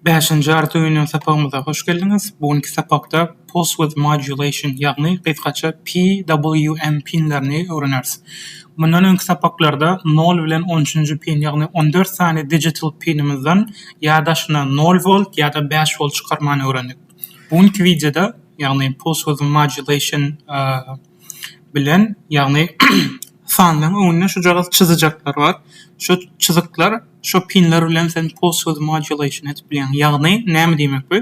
5-nji Arduino sapagymyza hoş geldiňiz. Bugünkü sapakda pulse width modulation ýagny kysgaça PWM pinlerini öwreneriz. Bundan öňki sapaklarda 0 bilen 13-nji pin ýagny 14 sany digital pinimizden ýa-daşyna 0 volt ýa-da 5 volt çykarmany öwrendik. Bugünkü videoda ýagny pulse width modulation bilen ýagny sanlyň öňüne şu jagaz çyzyjaklar bar. Şu çyzyklar şu pinler bilen sen pulse width modulation etip bilýän. Ýagny näme diýmek bu?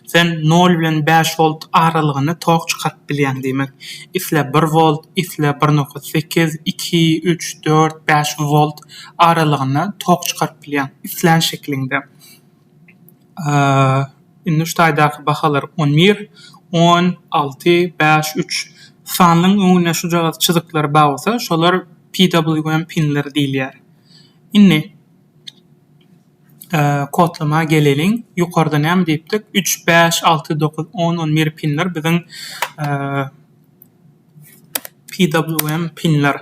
Sen 0 bilen 5 volt aralygyny tok çykaryp bilýän diýmek. Isle 1 volt, isle 1.8, 2, 3, 4, 5 volt aralygyny tok çykaryp bilýän. Islen şeklinde. Indi şu taýdaky bahalar 11, 10, 6, 5, 3 sanlyň öňüne şu jagaz çyzyklar bagsa, şolar PWM pinleri diýilýär. Indi kodlama geleliň. Ýokarda näme diýipdik? 3, 5, 6, 9, 10, 11 pinler biziň PWM pinler.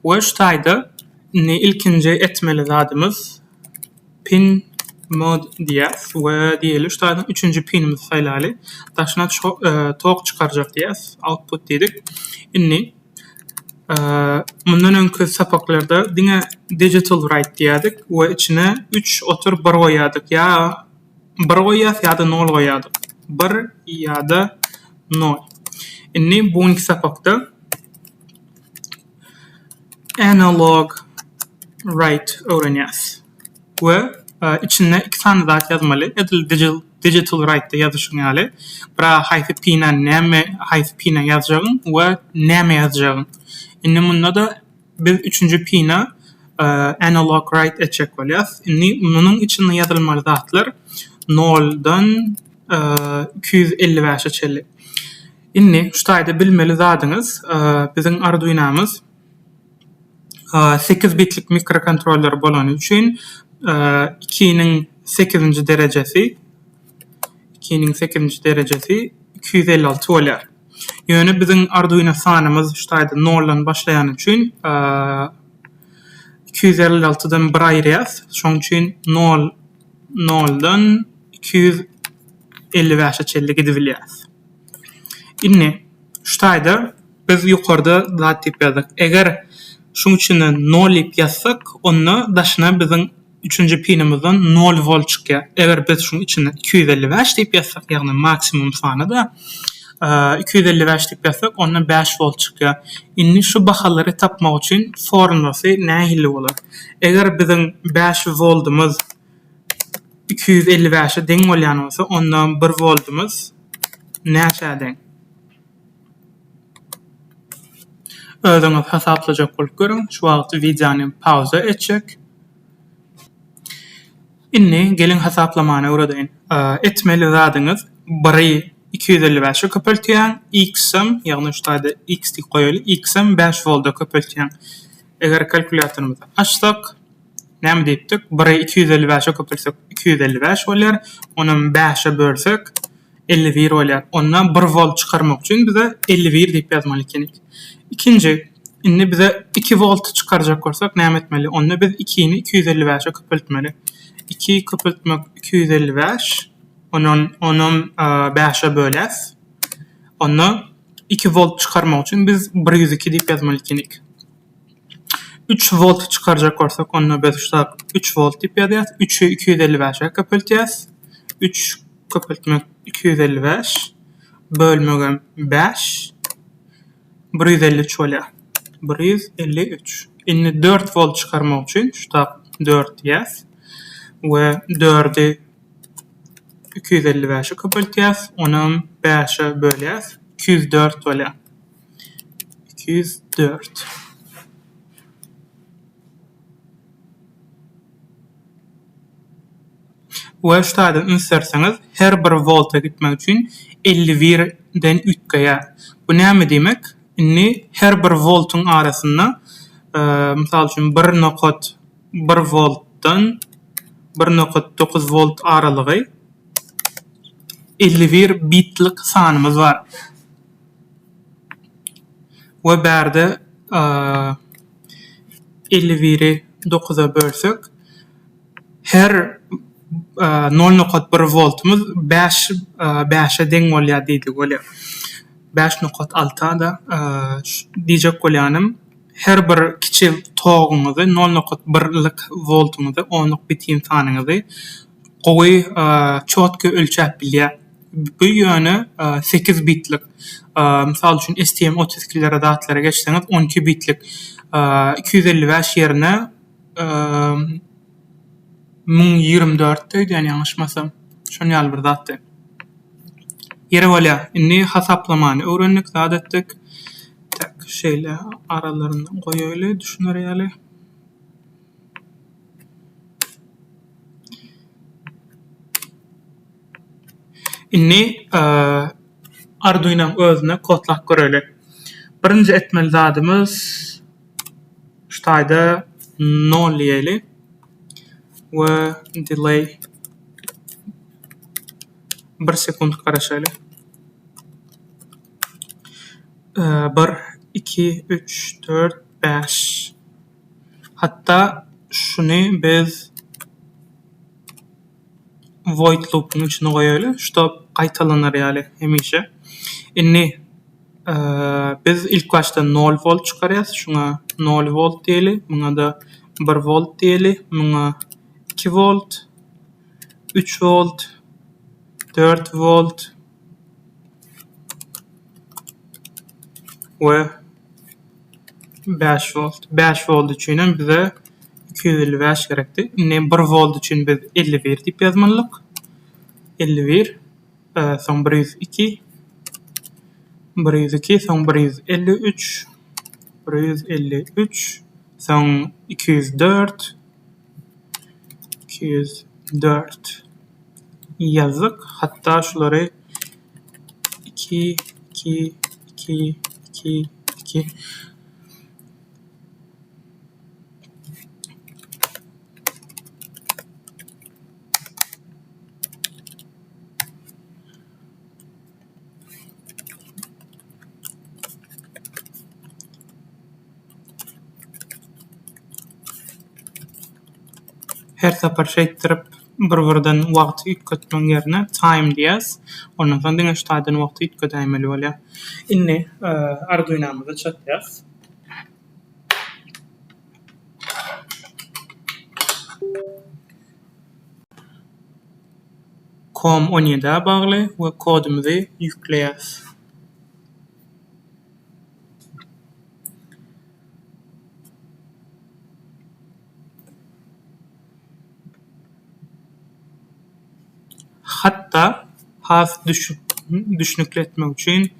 We şu taýda ilkinji etmeli zadymyz pin mod diýäs we diýeli şu taýda 3-nji pinimiz saýlaly. Daşyna tok çykarjak diýäs. Output diýdik. Indi mundan öňkü sapaklarda diňe digital write diýdik we içine 3 otur 1 goýadyk. Ya 1 goýýas ýa-da 0 goýadyk. 1 ýa-da 0. Indi bu iki sapakda analog write öwrenýäs. We içine 2 tane zat ýazmaly. Digital write ýazyşmaly. Bira haýsy pina näme, haýsy pina ýazjagyň we näme ýazjagyň. Indi bunda da biz 3-nji pina analog write etjek bolýas. Indi munyň içinde ýazylmaly zatlar 0-dan 255-e çelli. Indi şu taýda bilmeli zadyňyz biziň Arduino'myz 8 bitlik mikrokontroller bolany üçin 2-ň 8-nji derejesi 256 bolýar. Ýöne biziň Arduino sanymyz şu taýda 0-lan başlaýan üçin 256-dan 1 aýrýas. Şoň üçin 0-dan 255-e çelli gidip bilýäs. Indi şu taýda biz ýokarda zat diýip ýazdyk. Eger şoň üçin 0 diýip ýazsak, onda daşyna biziň 3-nji pinimizden 0 volt çykýar. Eger biz şoň içine 255 diýip ýazsak, ýagny maksimum sanyda 255 diýip ýazsak, onda 5 volt çykýar. Indi şu bahalary tapmak üçin formulasy nähili bolar? Eger biziň 5 voltumuz 255-e deň bolýan bolsa, onda 1 voltumuz näçe deň? Özüňiz hasaplajak bolup görüň. Şu wagt videony pauza etjek. Indi gelin hasaplamany öwredeň. Etmeli zadyňyz 1-i 255-e köpeltýän, x-im, ýagny şu taýda x diýip goýaly, x-im 5 volta köpeltýän. Eger kalkulatorymyzy açsak, näme diýipdik? 1-i 255-e köpelsek 255 bolýar, ony 5-e bölsek 51 bolýar. Ondan 1 volt çykarmak üçin bize 51 diýip ýazmaly ekenik. İkinci, indi bize 2 volt çykarjak bolsak näme etmeli? Onda biz 2-ni 255-e köpeltmeli. 2 köpeltmek 255, onun 5'e böles. Onu 2 volt çıkarmak için biz 102 diýip ýazmaly ekenik. 3 volt çıkarjak bolsak, onu biz 3 volt diýip ýazýas. 3'ü 255'e köpeltýäs. 3 köpeltmek 255 bölmegem 5 153 bolýar. 153. Indi 4 volt çıkarmak için şu 4 ýaz. We 4'i 255'e köpeltýäs, onu 5'e bölýäs. 204 bolýar. 204. We şu taýda inserseňiz, her bir volta gitmek üçin 51-den 3 gaýar. Bu näme diýmek? Indi her bir voltun arasynda mysal üçin 1.1 voltdan 1.9 volt aralygy 51 bitlik sanymyz bar. We berde 51'i 9'a bölsek, her 0.1 voltumuz 5'e deň bolýar diýdik bolýar. 5.6 da diýjek bolýanym her bir kiçi toguňyzy 0.1lik voltumuzy, onluk bitim sanyňyzy gowy çotky ölçäp bilýär. Bu ýöne 8 bitlik, mysal üçin STM32'lere datlara geçseňiz 12 bitlik 255 ýerine 1024 diýdi, ýani ýalňyşmasam. Şonu ýaly bir zatdy. Ýere bolýar. Inni hasaplamany öwrendik, zat etdik. Tak şeýle aralaryndan goýaýly, düşünýärýäli. Inni Arduino özüne kodlap göreli. Birinji etmeli zadymyz ştaýda 0 diýeli we delay 1 sekund garaşaly. 1, 2, 3, 4, 5. Hatta şunu biz void loop'un içine goýaly, şop gaýtalanar ýaly hemişe. Inni biz ilk başta 0 volt çıkarýas, şuna 0 volt diýeli, muňa da 1 volt diýeli, muňa 2 volt, 3 volt, 4 volt we 5 volt. 5 volt üçin bize 255 gerekdi. Inni 1 volt üçin biz 51 diýip ýazmalyk. 51, son 102, 102, son 153, 153, son 204, 204 yazık. Hatta şuları 2, 2, 2, 2, 2. Her sapar şeýtirip bir-birinden wagt üýtgetmek ýerine time diýäs. Ondan soň diňe ştaýdan wagt üýtgetmeli bolýar. Inni Arduino'myza çatýas. COM17'e bagly we kodumuzy ýükleýäs. Hatta has düşnükletmek üçin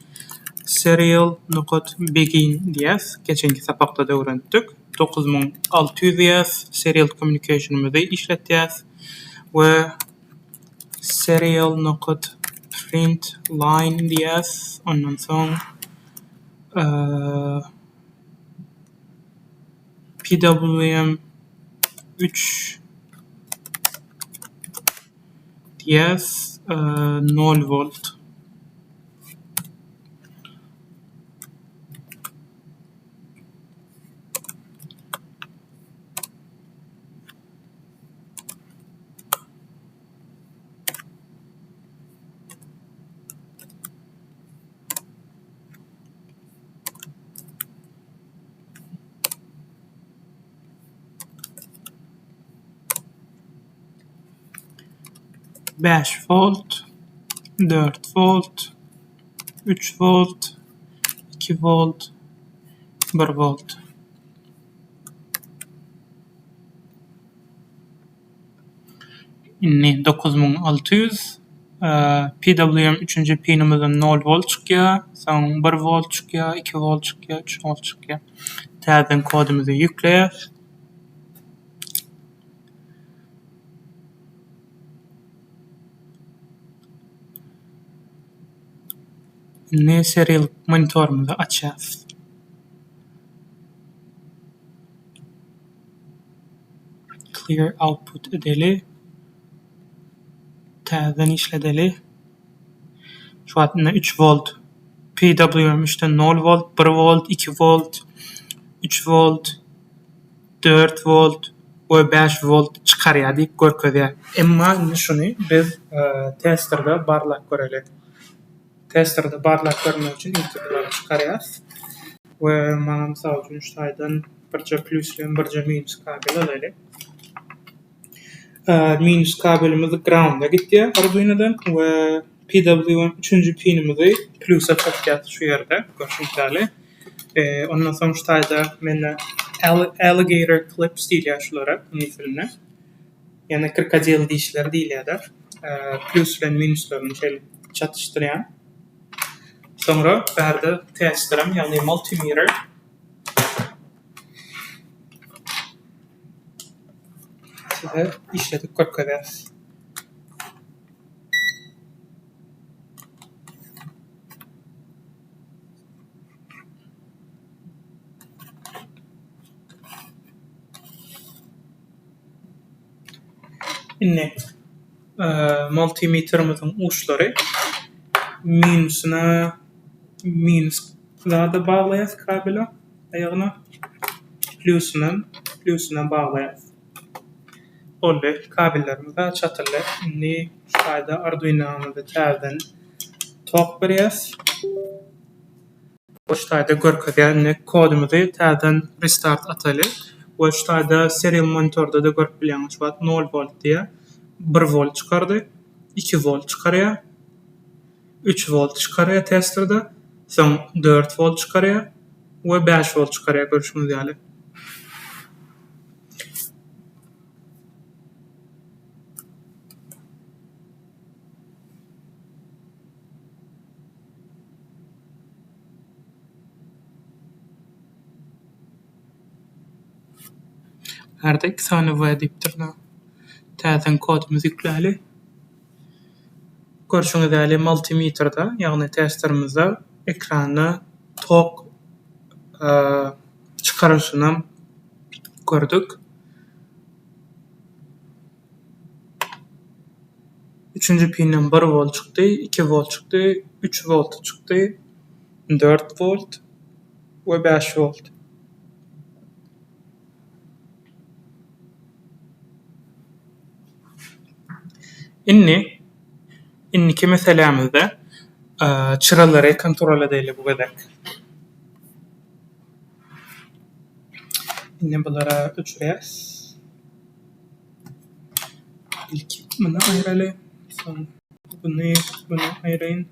serial.begin diýäs. Geçenki sapakda da öwrendik. 9600 diýäs. Serial communication'ymyzy işletýäs we serial.println diýäs. Ondan soň PWM 3 diýäs 0 volt. Beş volt, 4 volt, 3 volt, 2 volt, 1 volt. Inni 9600 PWM 3-nji pinimizden 0 volt çykýar, soň 1 volt çykýar, 2 volt çykýar, 3 volt çykýar. Täzen kodumuzy ýükleýär. Inni serial monitorumuzy açýas. Clear output edeli. Täzen işledeli. Şu wagtynda 3 volt. PWM 3'ten 0 volt, 1 volt, 2 volt, 3 volt, 4 volt we 5 volt çykarýar diýip görkezýär. Emma şunu biz testerda barlak göreli. Testerda barlak görmek üçin inputlar çykarýar. We maňa mysal üçin şaýdan birçe plus bilen birçe minus kabel alaly. Minus kabelimiz ground'a gitdi Arduino'dan we PWM 3-nji pinimizi plus'a takýar şu ýerde görüşýärli. Ondan soň şaýda menne alligator clips diýilýär şulara misilne. Yani krokodil dişler diýilýär. Plus bilen minuslaryny şeýle çatışdyrýan. Sonra berde testerim ýagny multimeter size işledik görkezýär. Inne multimeterimiziň uçlary minusuna da baglaýas kabele aýagyna plusuna baglaýas. Olle kabellerimiz da çatyrlar. Inni şaýda Arduino'myzda täzeden tok berýäs. Bu şaýda görkezýär kodumuzy täzeden restart ataly. Bu şaýda serial monitorda da görüp bilýäňiz wagt 0 volt diýe 1 volt çykardy, 2 volt çykarýar, 3 volt çykarýar testerda, soň 4 volt çykarýar we 5 volt çykarýar görüşmüz ýaly. Herde 2 sany we diýipdir. Täzen kodumuz ýükläli. Görüşüňiz ýaly multimeterda, ýagny testerimizde ekranda tok çykaryşyny gördük. 3-nji pinden 1 volt çykdy, 2 volt çykdy, 3 volt çykdy, 4 volt we 5 volt. Inniki meselemizde çyralary kontrol edeli bu gedek. Inne bulara öçürýäs. İlk bunu aýraly, soň bunu aýraýyn.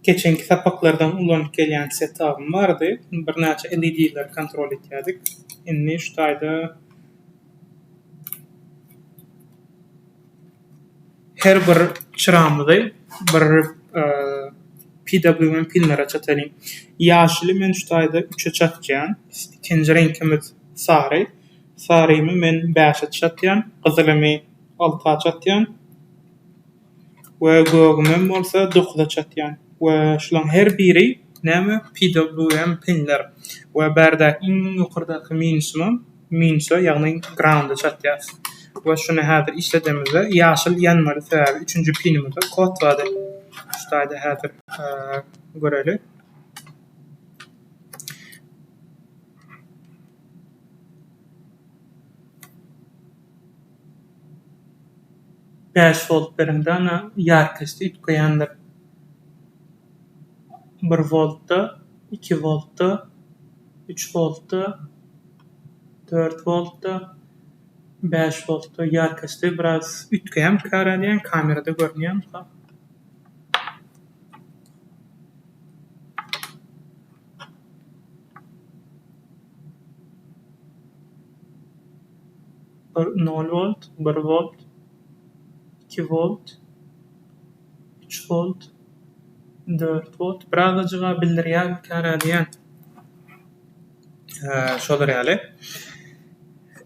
Geçenki sapaklardan ulanyp gelýän setup'ym bardy. Bir näçe LED'ler kontrol etýärdik. Inni şu taýda her bir çyrağımyzy bir PWM pinlere çataly. Ýaşyly men şu taýda 3'e çatjan. Ikinji reňkimiz sary. Sarymy men 5'e çatjan, gyzylymy 6'a çatjan. We gögümem bolsa 9'a çatjan. We şulan her biri näme PWM pinler. We berde iň ýokurdaky minusa ýagny ground'a çatýar. We şunu häzir işledimizde ýaşyl ýanmary sebäbi 3-nji pinimizde kod bardy. Şu taýda häzir göreli. Beş volt berenden ýarkysy itkoýandyr. 1 voltda, 2 voltda, 3 voltda, 4 voltda, 5 voltda ýarkysy biraz ütkeýän karadýan kamerada görünýän. Bir 0 volt, 1 volt, 2 volt, 3 volt, 4 volt. Birazajyga bildirýän karadýan. Şolar ýaly.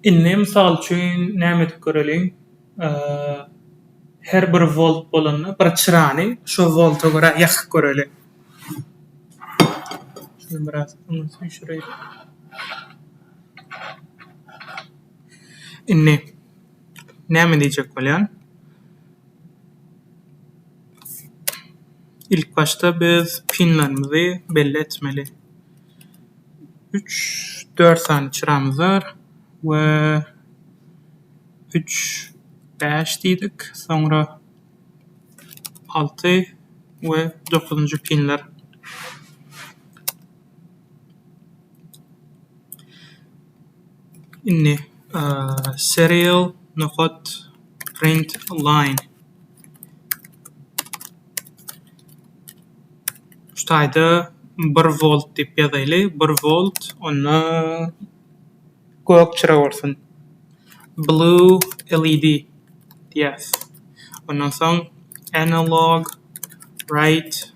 Inne mysal üçin näme göreliň? Her bir volt bolanyny bir çyrany şo volta görä ýak göreli. Biraz unutmayın şurayı. Inni näme diyecek bolýan? İlk başta biz pinlerimizi belli etmeli. 3-4 tane çıramız var ve 3-5 diýdik. Sonra 6 ve 9. pinler. Inni serial nokot print line. Ştaýda 1 volt diýip ýazaýly. 1 volt onda gök çıra bolsun. Blue LED diýäs. Ondan soň analog right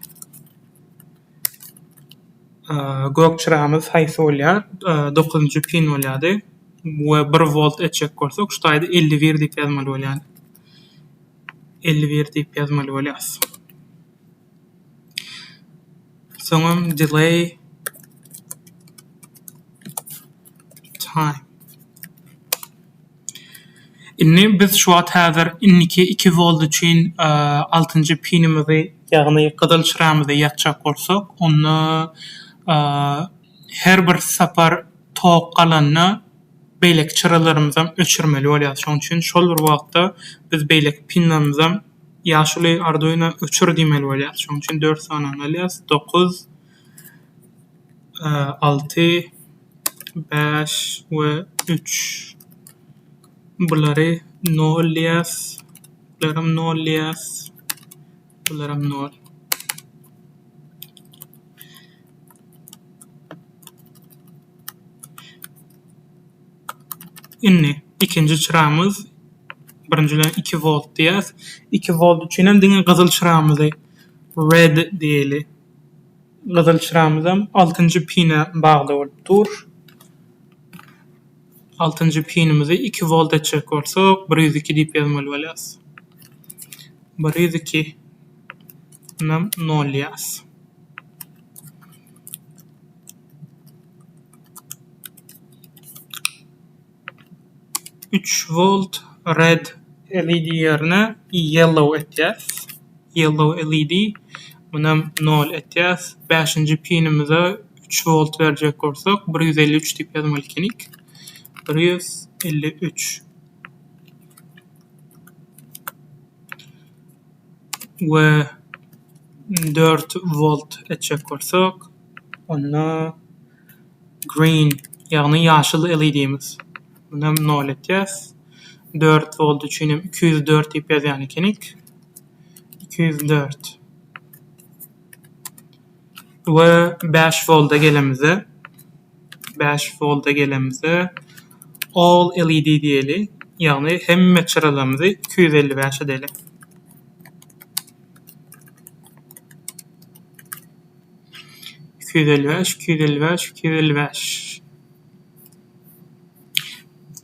gök çıramız haýsy bolýar? 9. pin bolýardy. We 1 volt etjek bolsak, ştaýda 51 diýip ýazmaly bolýar. 51 diýip ýazmaly bolýas. Soňam delay time. Inni biz şu wagt häzir inniki 2 volt üçin 6-njy pinimizi, ýagny gyzyl çıramyzy ýatjak bolsak, onu her bir sapar tok galanyna beýlek çıralarymyzdan öçürmeli bolýar. Şoň üçin şol bir wagtda biz beýlek pinlerimizi ýaşuly Arduino öçür diýmeli bolýar. Şoň üçin 4 sany alyas 9 6 5 we 3 bulary 0 diýäs. Bularym 0 diýäs. Bularym 0. Inni ikinji çıramız birincilen 2 volt diýäs. 2 volt üçin hem diňe gyzyl çıramyzy red diýeli. Gyzyl çıramyzam 6-njy pine bagly bolup dur. 6-njy pinimizi 2 volt etjek bolsak 102 diýip ýazmaly bolýas. 102 nam 0 diýäs. Üç volt red LED yerine yellow etýäs. Yellow LED bunam 0 etýäs. 5-nji pinimize 3 volt berjek bolsak 153 diýip ýazmaly kenik. 153 ve 4 volt etjek bolsak ona green ýagny ýaşyl LED'miz. Bunam 0 etýäs. 4 volt üçin 204 diýip ýazýan kenik. 204 ve 5 volta gelemize 5 volta gelemize all LED diýeli. Ýagny hemme çıralarymyzy 255 edeli.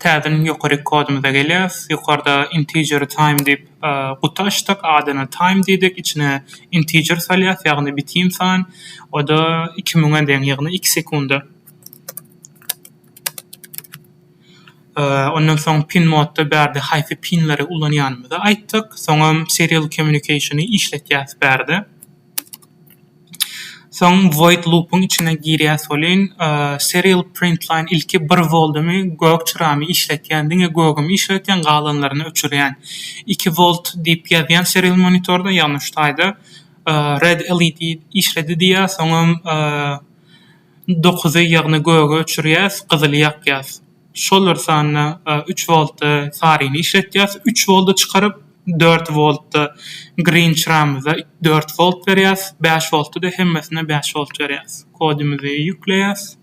Täzeden ýokary kodumuza gelýäs. Ýokarda integer time diýip guta açdyk. Adyna time diýdik. İçine integer salýas, ýagny bitim san. O da 2000 diýen, ýagny 2 sekunda. Ondan soň pin modda berdi. Haýsy pinleri ulanýanymyzy aýtdyk. Soňam serial communication'y işletýäs berdi. Soň void loop'un içine girýäs bolyn. Serial print line ilki 1 voltmy gök çyramy işletýändiň, gögümi işletýän galanlaryny öçürýän. 2 volt diýip ýazýan serial monitorda ýanyşdaýdy. Red LED işledi diýä, soňam 9 ýagny göge öçürýäs, gyzyly ýakýas. Şolar sanyna 3 volt saryny işletýäs, 3 volty çykaryp 4 volt green çıramyza 4 volt berýäs, 5 volty da hemmesine 5 volt berýäs. Kodumuzy ýükleýäs.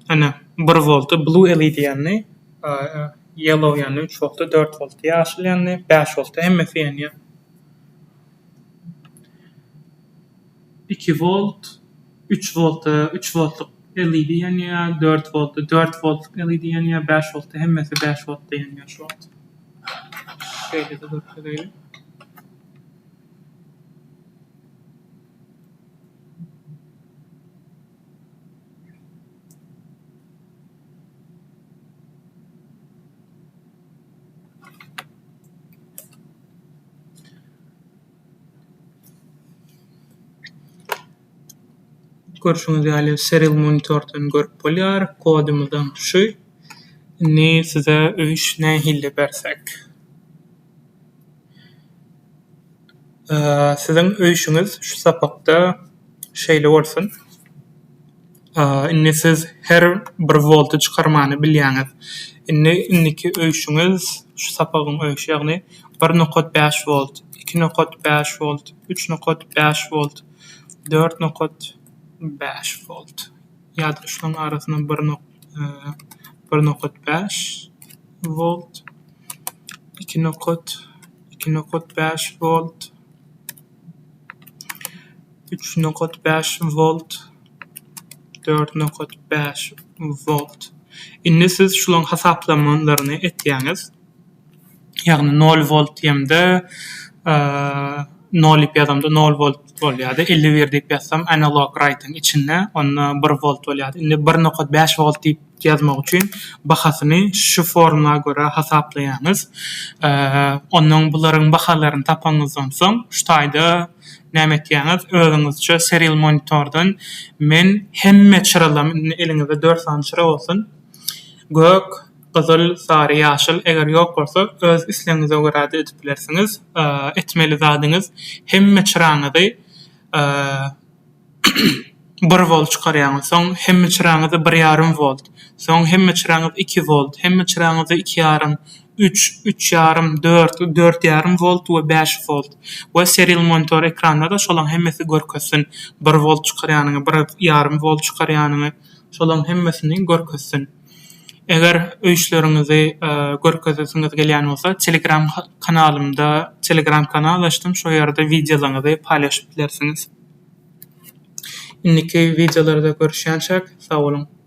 Ana 1 volt blue LED ýany, yellow ýany 3 volt, 4 volt ýaşyl ýany, 5 volt hemmesi ýany. 2 volt, 3 volt, 3 voltluk LED ýanýa 4 volt, 4 volt LED ýanýa 5 volt, hemmesi 5 volt ýanýa şu an. Şeýle de görkezeýli. Görüşüňiz ýaly serial monitordan görüp bolýar. Kodumyzdan şu. Ne size öýüş nähille bersek. Sizin öýüşiňiz şu sapakda şeýle bolsun. Inni siz her bir volty çykarmany bilýäňiz. Inniki öýüşiňiz şu sapagyň öýüşi ýagny 1.5 volt, 2.5 volt, 3.5 volt, 4.5 volt. Ýa-da şunun arasyndan 1.5 volt, 2.5 volt, 3.5 volt, 4.5 volt. Inni siz şulan hasaplamalaryny etýäňiz. Ýagny 0 volt diýemde 0 ip ýazamda 0 volt bolýardy. 51 diýip ýazsam analog writing içinde onda 1 volt bolýardy. Indi 1.5 volt diýip ýazmak üçin bahasyny şu formula göre hasaplaýarys. Onuň bularyň bahalaryny tapaňyzdan soň şu taýda näme etýäňiz? Özüňizçe serial monitordan men hemme çyralam eliňizde 4 sany çyra bolsun. Gök, gyzyl, sary, ýaşyl eger ýok bolsa öz isleňize görä edip bilersiňiz. Etmeli zadyňyz hemme çyraňyzy 1 volt çykarýaňyz, soň hemme çyraňyzy 1,5 volt, soň hemme çyraňyz 2 volt, hemme çyraňyzy 2,5, 3, 3,5, 4, 4,5 volt we 5 volt. We serial monitor ekranda da şolaň hemmesi görkezsin. 1 volt çykarýanyny, 1,5 volt çykarýanyny, şolaň hemmesini görkezsin. Eger öýüşleriňizi görkezesiňiz gelýän bolsa, Telegram kanalymda Telegram kanal açdym. Şo ýerde videolaryňyzy paýlaşyp bilersiňiz. Inniki videolarda görüşýänçek, sag bolun.